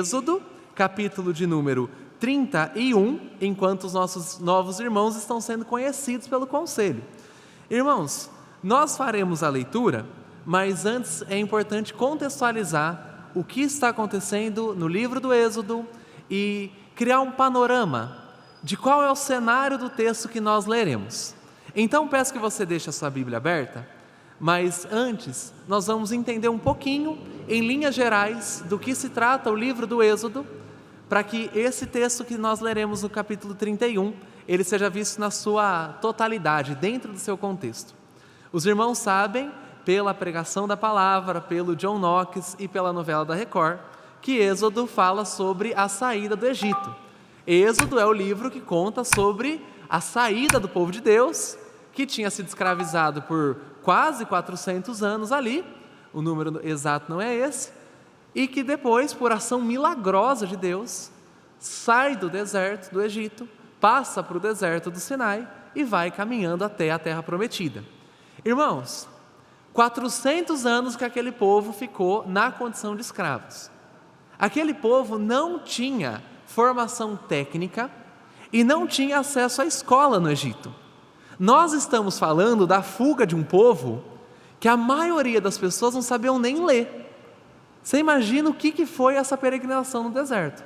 Êxodo, capítulo de número 31, enquanto os nossos novos irmãos estão sendo conhecidos pelo conselho. Irmãos, nós faremos a leitura, mas antes é importante contextualizar o que está acontecendo no livro do Êxodo e criar um panorama de qual é o cenário do texto que nós leremos. Então peço que você deixe a sua Bíblia aberta, mas antes nós vamos entender um pouquinho, em linhas gerais, do que se trata o livro do Êxodo, para que esse texto que nós leremos no capítulo 31, ele seja visto na sua totalidade, dentro do seu contexto. Os irmãos sabem, pela pregação da palavra, pelo John Knox e pela novela da Record, que Êxodo fala sobre a saída do Egito. Êxodo é o livro que conta sobre a saída do povo de Deus, que tinha sido escravizado por quase 400 anos ali, o número exato não é esse, e que depois, por ação milagrosa de Deus, sai do deserto do Egito, passa para o deserto do Sinai e vai caminhando até a terra prometida. Irmãos, 400 anos que aquele povo ficou na condição de escravos. Aquele povo não tinha formação técnica e não tinha acesso à escola no Egito. Nós estamos falando da fuga de um povo que a maioria das pessoas não sabiam nem ler. Você imagina o que foi essa peregrinação no deserto.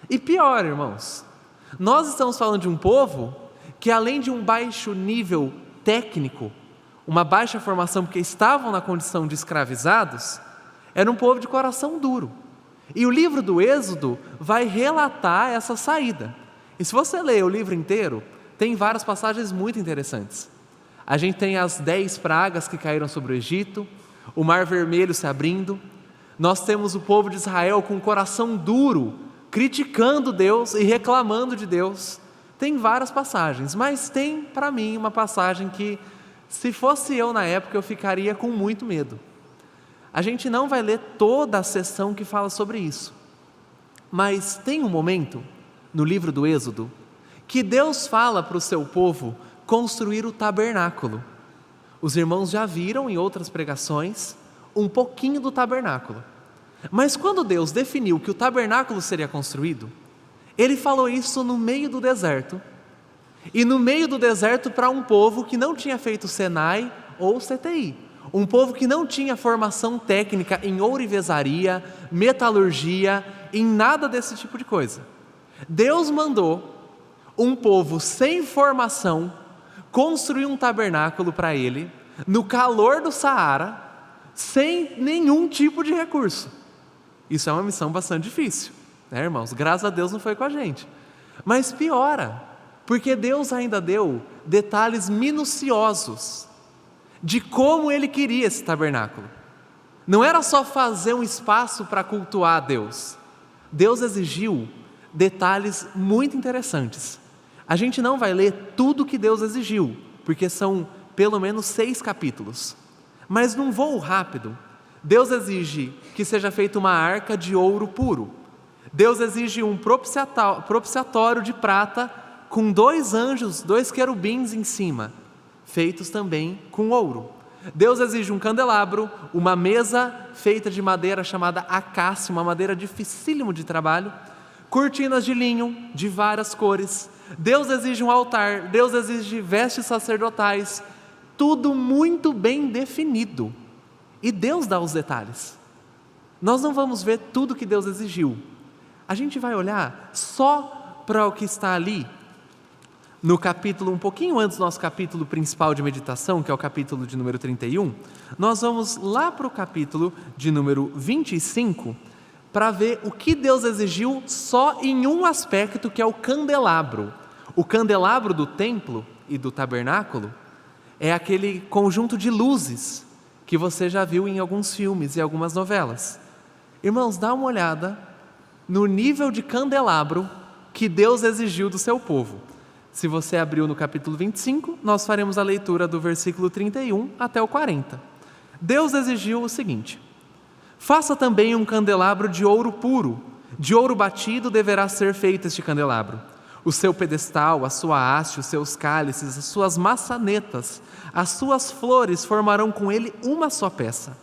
E pior, irmãos, nós estamos falando de um povo que, além de um baixo nível técnico, uma baixa formação porque estavam na condição de escravizados, era um povo de coração duro. E o livro do Êxodo vai relatar essa saída. E se você ler o livro inteiro, tem várias passagens muito interessantes. A gente tem as 10 pragas que caíram sobre o Egito, o Mar Vermelho se abrindo. Nós temos o povo de Israel com o coração duro, criticando Deus e reclamando de Deus. Tem várias passagens, mas tem para mim uma passagem que, se fosse eu na época, eu ficaria com muito medo. A gente não vai ler toda a seção que fala sobre isso, mas tem um momento no livro do Êxodo que Deus fala para o seu povo construir o tabernáculo. Os irmãos já viram em outras pregações um pouquinho do tabernáculo, mas quando Deus definiu que o tabernáculo seria construído, Ele falou isso no meio do deserto, e no meio do deserto para um povo que não tinha feito Senai ou CTI, um povo que não tinha formação técnica em ourivesaria, metalurgia, em nada desse tipo de coisa. Deus mandou um povo sem formação construir um tabernáculo para ele, no calor do Saara, sem nenhum tipo de recurso. Isso é uma missão bastante difícil, né, irmãos? Graças a Deus não foi com a gente. Mas piora, porque Deus ainda deu detalhes minuciosos de como Ele queria esse tabernáculo. Não era só fazer um espaço para cultuar a Deus. Deus exigiu detalhes muito interessantes. A gente não vai ler tudo que Deus exigiu, porque são pelo menos 6 capítulos. Mas num voo rápido, Deus exige que seja feita uma arca de ouro puro. Deus exige um propiciatório de prata com 2 anjos, 2 querubins em cima, feitos também com ouro. Deus exige um candelabro, uma mesa feita de madeira chamada acácia, uma madeira dificílimo de trabalho, cortinas de linho de várias cores. Deus exige um altar, Deus exige vestes sacerdotais, tudo muito bem definido. E Deus dá os detalhes. Nós não vamos ver tudo que Deus exigiu. A gente vai olhar só para o que está ali no capítulo, um pouquinho antes do nosso capítulo principal de meditação, que é o capítulo de número 31, nós vamos lá para o capítulo de número 25, para ver o que Deus exigiu só em um aspecto, que é o candelabro. O candelabro do templo e do tabernáculo é aquele conjunto de luzes que você já viu em alguns filmes e algumas novelas. Irmãos, dá uma olhada no nível de candelabro que Deus exigiu do seu povo. Se você abriu no capítulo 25, nós faremos a leitura do versículo 31 até o 40. Deus exigiu o seguinte: faça também um candelabro de ouro puro, de ouro batido deverá ser feito este candelabro. O seu pedestal, a sua haste, os seus cálices, as suas maçanetas, as suas flores formarão com ele uma só peça.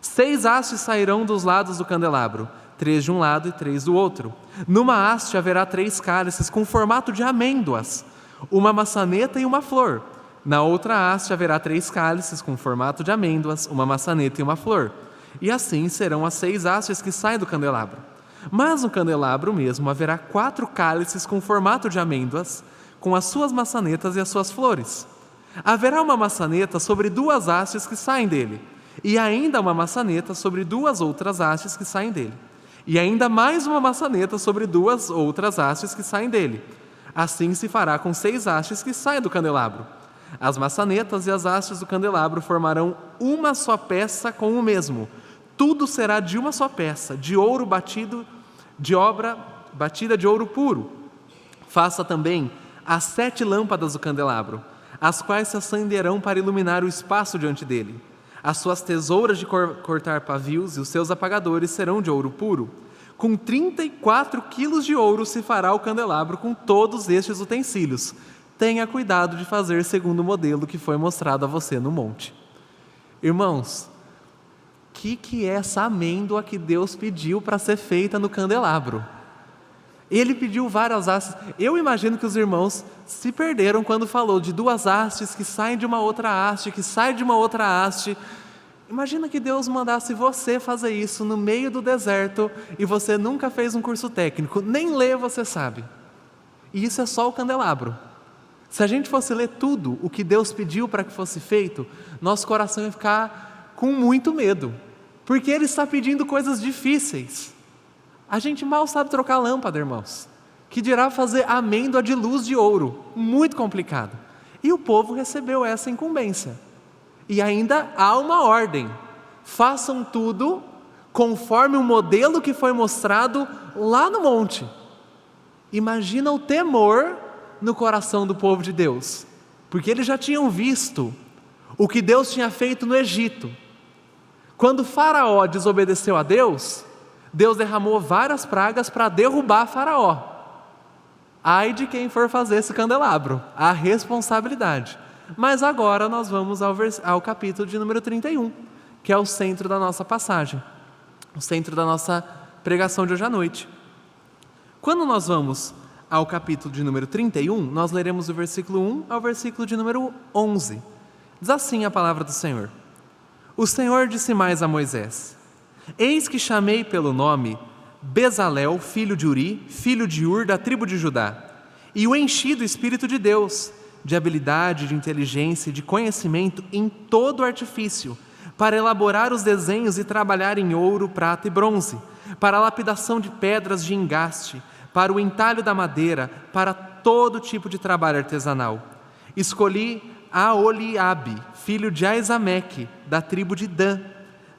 6 hastes sairão dos lados do candelabro, 3 de um lado e 3 do outro. Numa haste haverá 3 cálices com formato de amêndoas, uma maçaneta e uma flor. Na outra haste haverá 3 cálices com formato de amêndoas, uma maçaneta e uma flor. E assim serão as 6 hastes que saem do candelabro. Mas no candelabro mesmo haverá 4 cálices com formato de amêndoas, com as suas maçanetas e as suas flores. Haverá uma maçaneta sobre 2 hastes que saem dele, e ainda uma maçaneta sobre 2 outras hastes que saem dele, e ainda mais uma maçaneta sobre 2 outras hastes que saem dele. Assim se fará com 6 hastes que saem do candelabro. As maçanetas e as hastes do candelabro formarão uma só peça com o mesmo. Tudo será de uma só peça, de ouro batido, de obra batida de ouro puro. Faça também as 7 lâmpadas do candelabro, as quais se acenderão para iluminar o espaço diante dele. As suas tesouras de cortar pavios e os seus apagadores serão de ouro puro. Com 34 quilos de ouro se fará o candelabro com todos estes utensílios. Tenha cuidado de fazer segundo o modelo que foi mostrado a você no monte. Irmãos, o que é essa amêndoa que Deus pediu para ser feita no candelabro? Ele pediu várias hastes. Eu imagino que os irmãos se perderam quando falou de 2 hastes que saem de uma outra haste, que saem de uma outra haste. Imagina que Deus mandasse você fazer isso no meio do deserto e você nunca fez um curso técnico, nem ler você sabe. E isso é só o candelabro. Se a gente fosse ler tudo o que Deus pediu para que fosse feito, nosso coração ia ficar com muito medo, porque Ele está pedindo coisas difíceis. A gente mal sabe trocar lâmpada, irmãos, que dirá fazer amêndoa de luz de ouro, muito complicado. E o povo recebeu essa incumbência. E ainda há uma ordem: façam tudo conforme o modelo que foi mostrado lá no monte. Imagina o temor no coração do povo de Deus, porque eles já tinham visto o que Deus tinha feito no Egito. Quando Faraó desobedeceu a Deus, Deus derramou várias pragas para derrubar Faraó. Ai de quem for fazer esse candelabro, a responsabilidade. Mas agora nós vamos ao capítulo de número 31, que é o centro da nossa passagem, o centro da nossa pregação de hoje à noite. Quando nós vamos ao capítulo de número 31, nós leremos do versículo 1 ao versículo de número 11. Diz assim a palavra do Senhor: O Senhor disse mais a Moisés: Eis que chamei pelo nome Bezalel, filho de Uri, filho de Ur, da tribo de Judá, e o enchi do Espírito de Deus, de habilidade, de inteligência e de conhecimento em todo o artifício, para elaborar os desenhos e trabalhar em ouro, prata e bronze, para a lapidação de pedras de engaste, para o entalho da madeira, para todo tipo de trabalho artesanal. Escolhi Aholiabe, filho de Aisameque, da tribo de Dan,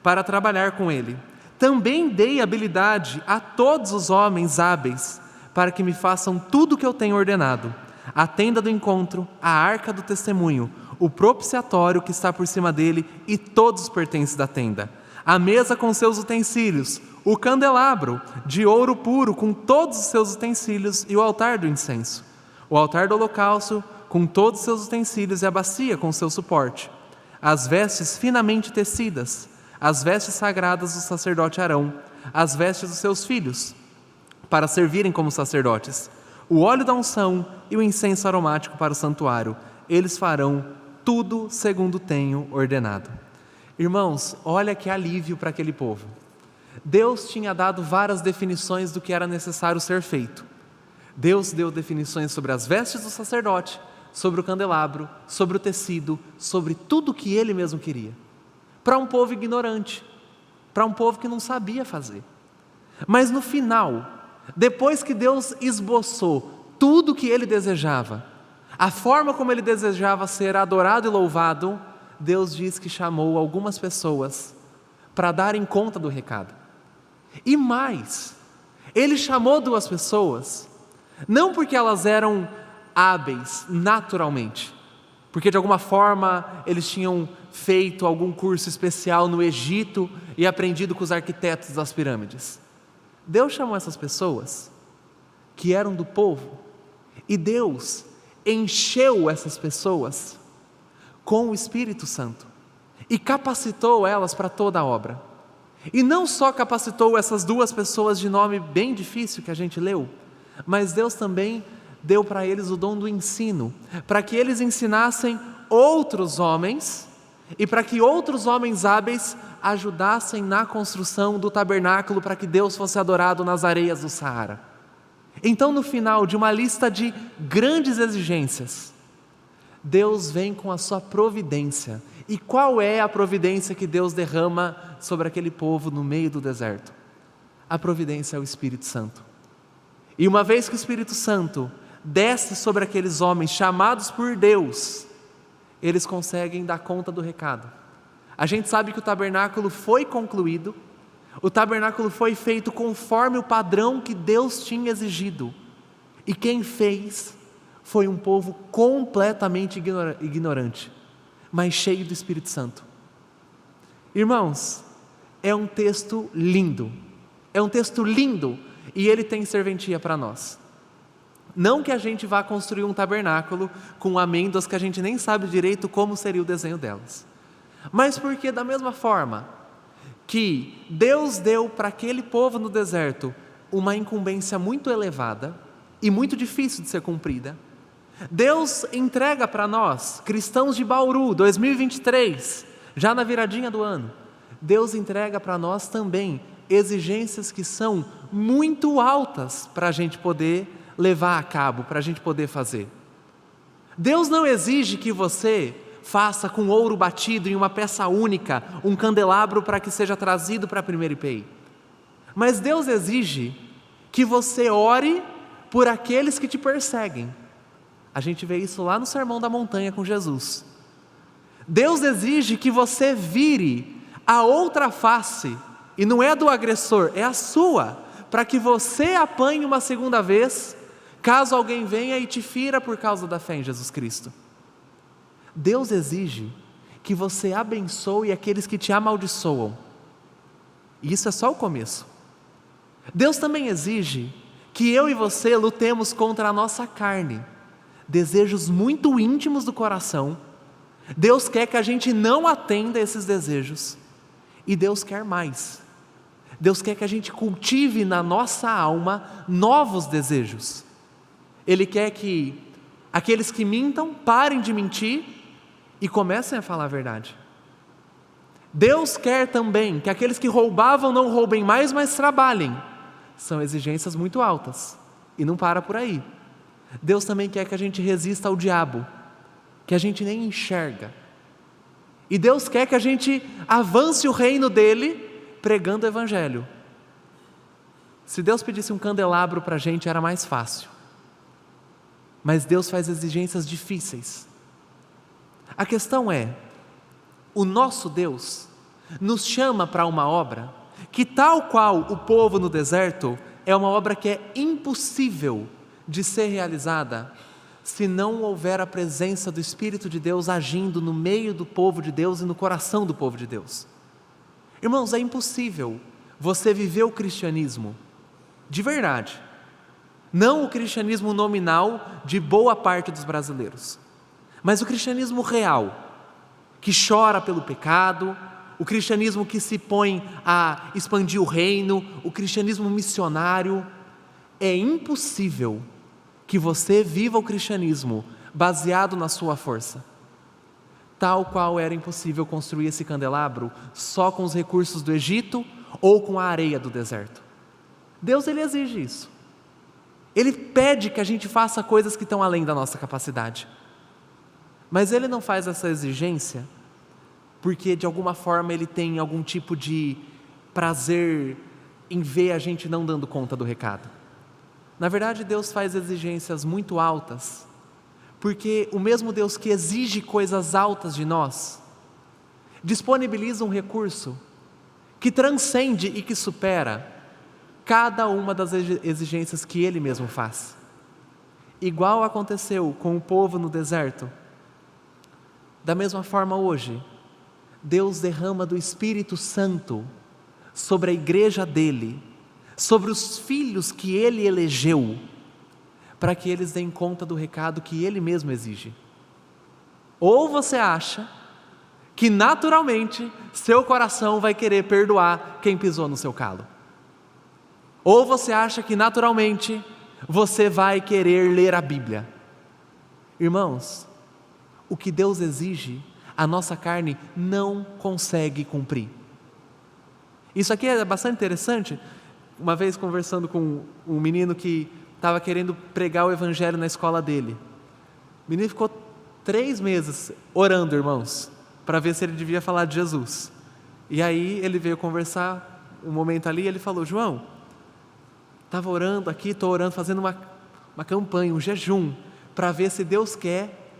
para trabalhar com ele. Também dei habilidade a todos os homens hábeis, para que me façam tudo o que eu tenho ordenado: a tenda do encontro, a arca do testemunho, o propiciatório que está por cima dele e todos os pertences da tenda, a mesa com seus utensílios, o candelabro de ouro puro com todos os seus utensílios e o altar do incenso, o altar do holocausto com todos os seus utensílios e a bacia com seu suporte, as vestes finamente tecidas, as vestes sagradas do sacerdote Arão, as vestes dos seus filhos, para servirem como sacerdotes, o óleo da unção e o incenso aromático para o santuário. Eles farão tudo segundo tenho ordenado. Irmãos, olha que alívio para aquele povo. Deus tinha dado várias definições do que era necessário ser feito. Deus deu definições sobre as vestes do sacerdote, sobre o candelabro, sobre o tecido, sobre tudo o que ele mesmo queria. Para um povo ignorante, para um povo que não sabia fazer. Mas no final, depois que Deus esboçou tudo o que ele desejava, a forma como ele desejava ser adorado e louvado, Deus diz que chamou algumas pessoas para darem conta do recado. E mais, ele chamou 2 pessoas, não porque elas eram hábeis naturalmente, porque de alguma forma eles tinham feito algum curso especial no Egito e aprendido com os arquitetos das pirâmides. Deus chamou essas pessoas que eram do povo, e Deus encheu essas pessoas com o Espírito Santo e capacitou elas para toda a obra. E não só capacitou essas duas pessoas de nome bem difícil que a gente leu, mas Deus também deu para eles o dom do ensino, para que eles ensinassem outros homens e para que outros homens hábeis ajudassem na construção do tabernáculo para que Deus fosse adorado nas areias do Saara. Então, no final de uma lista de grandes exigências, Deus vem com a sua providência. E qual é a providência que Deus derrama sobre aquele povo no meio do deserto? A providência é o Espírito Santo. E uma vez que o Espírito Santo desce sobre aqueles homens chamados por Deus, eles conseguem dar conta do recado. A gente sabe que o tabernáculo foi concluído, o tabernáculo foi feito conforme o padrão que Deus tinha exigido. E quem fez foi um povo completamente ignorante, mas cheio do Espírito Santo. Irmãos, é um texto lindo, e ele tem serventia para nós. Não que a gente vá construir um tabernáculo com amêndoas que a gente nem sabe direito como seria o desenho delas, mas porque da mesma forma que Deus deu para aquele povo no deserto uma incumbência muito elevada e muito difícil de ser cumprida, Deus entrega para nós, cristãos de Bauru 2023, já na viradinha do ano, Deus entrega para nós também exigências que são muito altas para a gente poder levar a cabo, para a gente poder fazer. Deus não exige que você faça com ouro batido em uma peça única, um candelabro para que seja trazido para a primeira IPI. Mas Deus exige que você ore por aqueles que te perseguem. A gente vê isso lá no Sermão da Montanha com Jesus. Deus exige que você vire a outra face, e não é do agressor, é a sua, para que você apanhe uma segunda vez, caso alguém venha e te fira por causa da fé em Jesus Cristo. Deus exige que você abençoe aqueles que te amaldiçoam. E isso é só o começo. Deus também exige que eu e você lutemos contra a nossa carne, desejos muito íntimos do coração. Deus quer que a gente não atenda a esses desejos. E Deus quer mais. Deus quer que a gente cultive na nossa alma novos desejos. Ele quer que aqueles que mintam parem de mentir e comecem a falar a verdade. Deus quer também que aqueles que roubavam não roubem mais, mas trabalhem. São exigências muito altas. E não para por aí. Deus também quer que a gente resista ao diabo, que a gente nem enxerga. E Deus quer que a gente avance o reino dele pregando o evangelho. Se Deus pedisse um candelabro para a gente, era mais fácil. Mas Deus faz exigências difíceis. A questão é, o nosso Deus nos chama para uma obra que, tal qual o povo no deserto, é uma obra que é impossível de ser realizada se não houver a presença do Espírito de Deus agindo no meio do povo de Deus e no coração do povo de Deus. Irmãos, é impossível você viver o cristianismo de verdade, não o cristianismo nominal de boa parte dos brasileiros, mas o cristianismo real, que chora pelo pecado, o cristianismo que se põe a expandir o reino, o cristianismo missionário. É impossível que você viva o cristianismo baseado na sua força, tal qual era impossível construir esse candelabro só com os recursos do Egito ou com a areia do deserto. Deus, ele exige isso. Ele pede que a gente faça coisas que estão além da nossa capacidade. Mas ele não faz essa exigência porque de alguma forma ele tem algum tipo de prazer em ver a gente não dando conta do recado. Na verdade, Deus faz exigências muito altas, porque o mesmo Deus que exige coisas altas de nós, disponibiliza um recurso que transcende e que supera cada uma das exigências que Ele mesmo faz. Igual aconteceu com o povo no deserto, da mesma forma hoje, Deus derrama do Espírito Santo sobre a igreja dele, sobre os filhos que Ele elegeu, para que eles deem conta do recado que Ele mesmo exige. Ou você acha que naturalmente seu coração vai querer perdoar quem pisou no seu calo? Ou você acha que naturalmente você vai querer ler a Bíblia? Irmãos, o que Deus exige, a nossa carne não consegue cumprir. Isso aqui é bastante interessante. Uma vez conversando com um menino que estava querendo pregar o evangelho na escola dele. O menino ficou 3 meses orando, irmãos, para ver se ele devia falar de Jesus. E aí ele veio conversar um momento ali e ele falou: João, estava orando aqui, estou orando, fazendo uma campanha, um jejum, para ver se Deus quer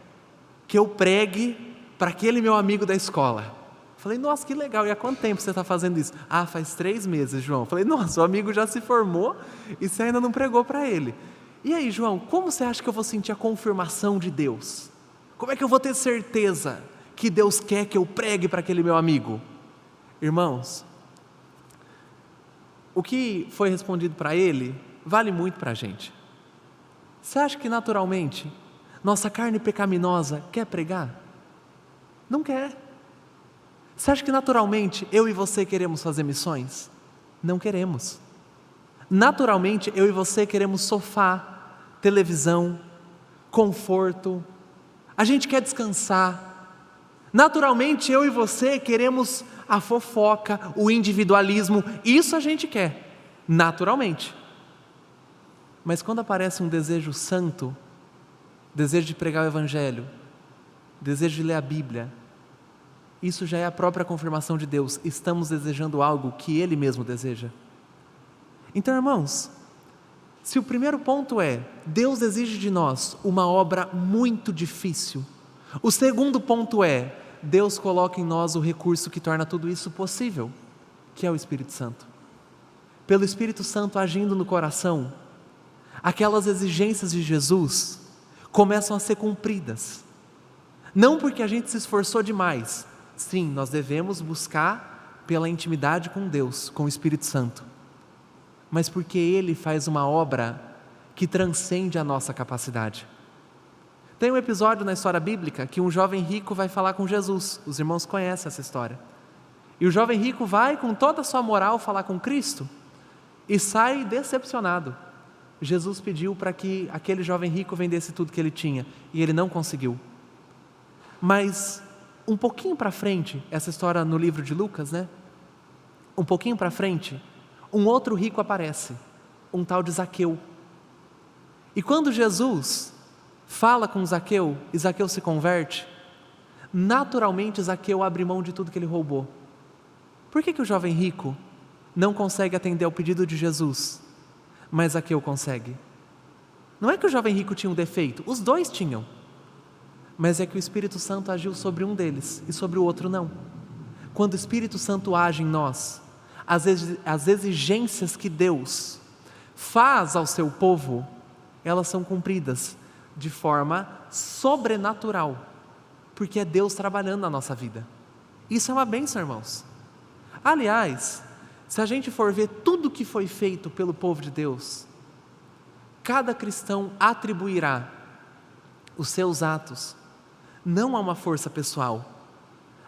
que eu pregue para aquele meu amigo da escola. Falei: nossa, que legal, e há quanto tempo você está fazendo isso? Ah, faz 3 meses, João. Falei: nossa, o amigo já se formou e você ainda não pregou para ele. E aí, João, como você acha que eu vou sentir a confirmação de Deus? Como é que eu vou ter certeza que Deus quer que eu pregue para aquele meu amigo? Irmãos, o que foi respondido para ele vale muito para a gente. Você acha que naturalmente nossa carne pecaminosa quer pregar? Não quer. Você acha que naturalmente eu e você queremos fazer missões? Não queremos. Naturalmente eu e você queremos sofá, televisão, conforto. A gente quer descansar. Naturalmente eu e você queremos a fofoca, o individualismo. Isso a gente quer, naturalmente. Mas quando aparece um desejo santo, desejo de pregar o evangelho, desejo de ler a Bíblia, isso já é a própria confirmação de Deus. Estamos desejando algo que Ele mesmo deseja. Então, irmãos, se o primeiro ponto é, Deus exige de nós uma obra muito difícil. O segundo ponto é, Deus coloca em nós o recurso que torna tudo isso possível, que é o Espírito Santo. Pelo Espírito Santo agindo no coração, aquelas exigências de Jesus começam a ser cumpridas. Não porque a gente se esforçou demais. Sim, nós devemos buscar pela intimidade com Deus, com o Espírito Santo. Mas porque Ele faz uma obra que transcende a nossa capacidade. Tem um episódio na história bíblica que um jovem rico vai falar com Jesus. Os irmãos conhecem essa história. E o jovem rico vai com toda a sua moral falar com Cristo e sai decepcionado. Jesus pediu para que aquele jovem rico vendesse tudo que ele tinha e ele não conseguiu. Mas um pouquinho para frente, essa história no livro de Lucas, né? Um pouquinho para frente, um outro rico aparece, um tal de Zaqueu. E quando Jesus fala com Zaqueu e Zaqueu se converte, naturalmente Zaqueu abre mão de tudo que ele roubou. Por que o jovem rico não consegue atender ao pedido de Jesus, mas Zaqueu consegue? Não é que o jovem rico tinha um defeito, os dois tinham. Mas é que o Espírito Santo agiu sobre um deles e sobre o outro não. Quando o Espírito Santo age em nós, as exigências que Deus faz ao seu povo, elas são cumpridas de forma sobrenatural, porque é Deus trabalhando na nossa vida. Isso é uma bênção, irmãos. Aliás, se a gente for ver tudo que foi feito pelo povo de Deus, cada cristão atribuirá os seus atos não a uma força pessoal,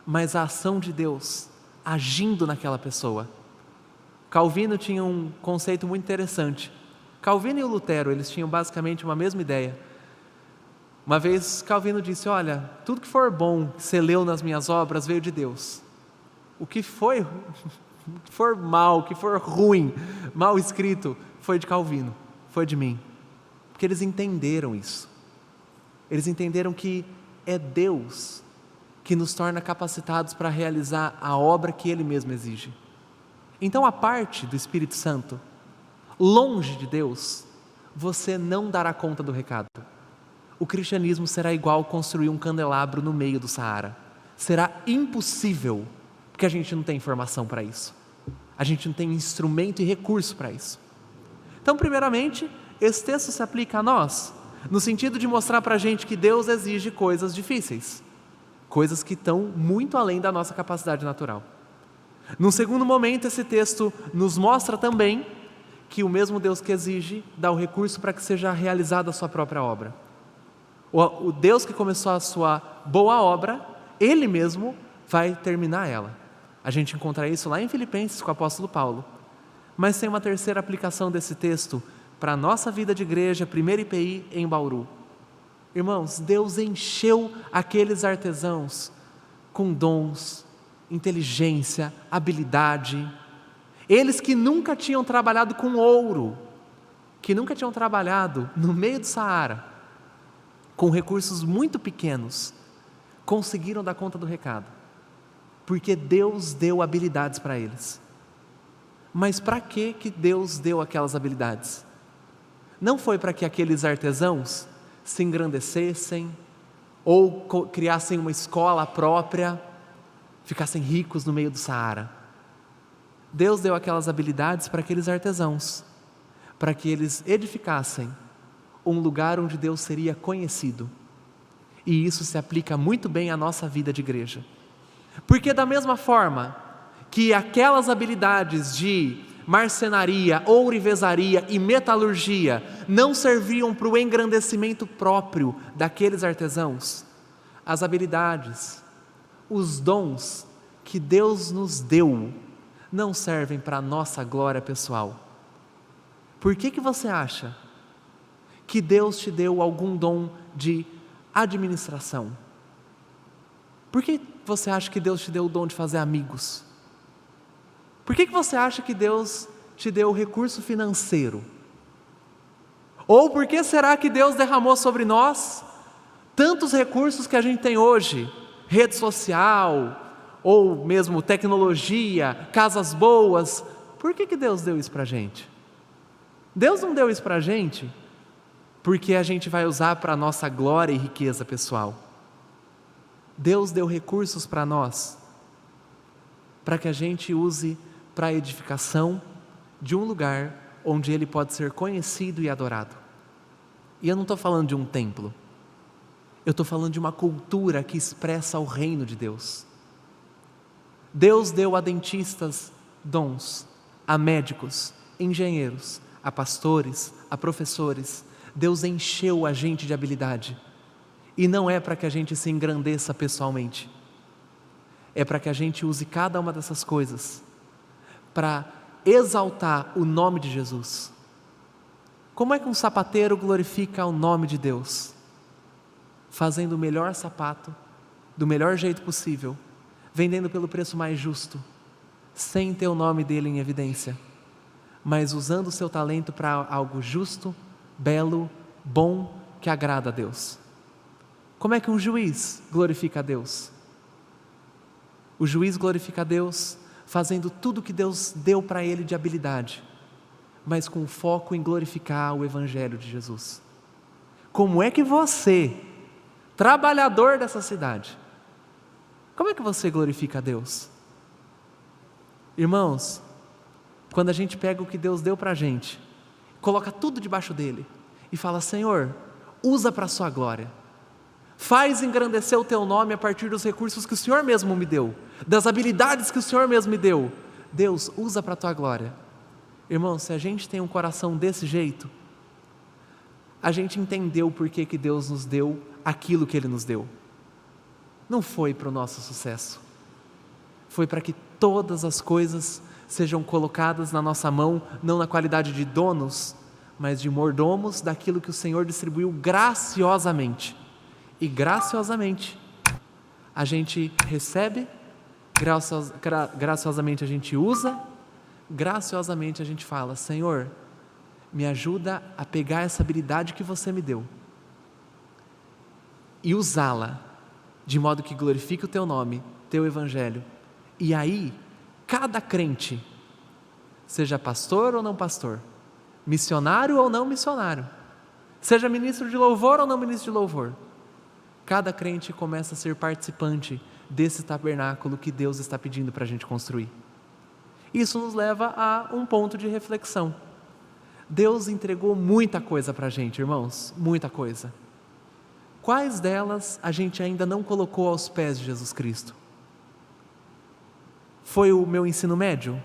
mas a ação de Deus agindo naquela pessoa. Calvino tinha um conceito muito interessante. Calvino e o Lutero, eles tinham basicamente uma mesma ideia. Uma vez Calvino disse: olha, tudo que for bom que você leu nas minhas obras veio de Deus. O que for mal, o que for ruim, mal escrito, foi de Calvino, foi de mim. Porque eles entenderam isso. Eles entenderam que é Deus que nos torna capacitados para realizar a obra que Ele mesmo exige. Então, a parte do Espírito Santo, longe de Deus, você não dará conta do recado. O cristianismo será igual construir um candelabro no meio do Saara. Será impossível, porque a gente não tem informação para isso. A gente não tem instrumento e recurso para isso. Então, primeiramente, esse texto se aplica a nós, no sentido de mostrar para a gente que Deus exige coisas difíceis, coisas que estão muito além da nossa capacidade natural. Num segundo momento, esse texto nos mostra também que o mesmo Deus que exige dá o recurso para que seja realizada a sua própria obra. O Deus que começou a sua boa obra, Ele mesmo vai terminar ela. A gente encontra isso lá em Filipenses com o apóstolo Paulo. Mas tem uma terceira aplicação desse texto para a nossa vida de igreja, primeira IPI em Bauru. Irmãos, Deus encheu aqueles artesãos com dons, inteligência, habilidade. Eles que nunca tinham trabalhado com ouro, que nunca tinham trabalhado no meio do Saara, com recursos muito pequenos, conseguiram dar conta do recado, porque Deus deu habilidades para eles. Mas para que Deus deu aquelas habilidades? Não foi para que aqueles artesãos se engrandecessem, ou criassem uma escola própria, ficassem ricos no meio do Saara. Deus deu aquelas habilidades para aqueles artesãos, para que eles edificassem um lugar onde Deus seria conhecido. E isso se aplica muito bem à nossa vida de igreja. Porque da mesma forma que aquelas habilidades de marcenaria, ourivesaria e metalurgia não serviam para o engrandecimento próprio daqueles artesãos, as habilidades, os dons que Deus nos deu não servem para a nossa glória pessoal. Por que você acha que Deus te deu algum dom de administração? Por que você acha que Deus te deu o dom de fazer amigos? Por que você acha que Deus te deu o recurso financeiro? Ou por que será que Deus derramou sobre nós tantos recursos que a gente tem hoje? Rede social, ou mesmo tecnologia, casas boas. Por que Deus deu isso para a gente? Deus não deu isso para a gente porque a gente vai usar para a nossa glória e riqueza pessoal. Deus deu recursos para nós, para que a gente use para a edificação de um lugar onde Ele pode ser conhecido e adorado. E eu não estou falando de um templo, eu estou falando de uma cultura que expressa o reino de Deus. Deus deu a dentistas dons, a médicos, engenheiros, a pastores, a professores. Deus encheu a gente de habilidade. E não é para que a gente se engrandeça pessoalmente. É para que a gente use cada uma dessas coisas para exaltar o nome de Jesus. Como é que um sapateiro glorifica o nome de Deus? Fazendo o melhor sapato, do melhor jeito possível, vendendo pelo preço mais justo, sem ter o nome dele em evidência, mas usando o seu talento para algo justo, belo, bom, que agrada a Deus. Como é que um juiz glorifica a Deus? O juiz glorifica a Deus fazendo tudo que Deus deu para ele de habilidade, mas com foco em glorificar o Evangelho de Jesus. Como é que você, trabalhador dessa cidade, como é que você glorifica a Deus? Irmãos, quando a gente pega o que Deus deu para a gente, coloca tudo debaixo dele e fala: Senhor, usa para a sua glória, faz engrandecer o teu nome a partir dos recursos que o Senhor mesmo me deu, das habilidades que o Senhor mesmo me deu. Deus, usa para a tua glória. Irmãos, se a gente tem um coração desse jeito, a gente entendeu por que Deus nos deu aquilo que Ele nos deu. Não foi para o nosso sucesso, foi para que todas as coisas sejam colocadas na nossa mão, não na qualidade de donos, mas de mordomos daquilo que o Senhor distribuiu graciosamente. E graciosamente a gente recebe, graciosamente a gente usa, graciosamente a gente fala: Senhor, me ajuda a pegar essa habilidade que você me deu e usá-la de modo que glorifique o teu nome, teu evangelho. E aí, cada crente, seja pastor ou não pastor, missionário ou não missionário, seja ministro de louvor ou não ministro de louvor, cada crente começa a ser participante desse tabernáculo que Deus está pedindo para a gente construir. Isso nos leva a um ponto de reflexão. Deus entregou muita coisa para a gente, irmãos, muita coisa. Quais delas a gente ainda não colocou aos pés de Jesus Cristo? Foi o meu ensino médio?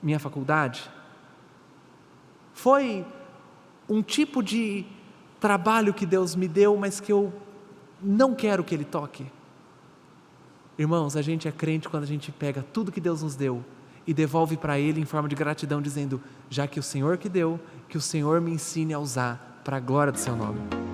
Minha faculdade? Foi um tipo de trabalho que Deus me deu, mas que eu não quero que Ele toque? Irmãos, a gente é crente quando a gente pega tudo que Deus nos deu e devolve para Ele em forma de gratidão, dizendo: já que o Senhor que deu, que o Senhor me ensine a usar para a glória do Seu nome.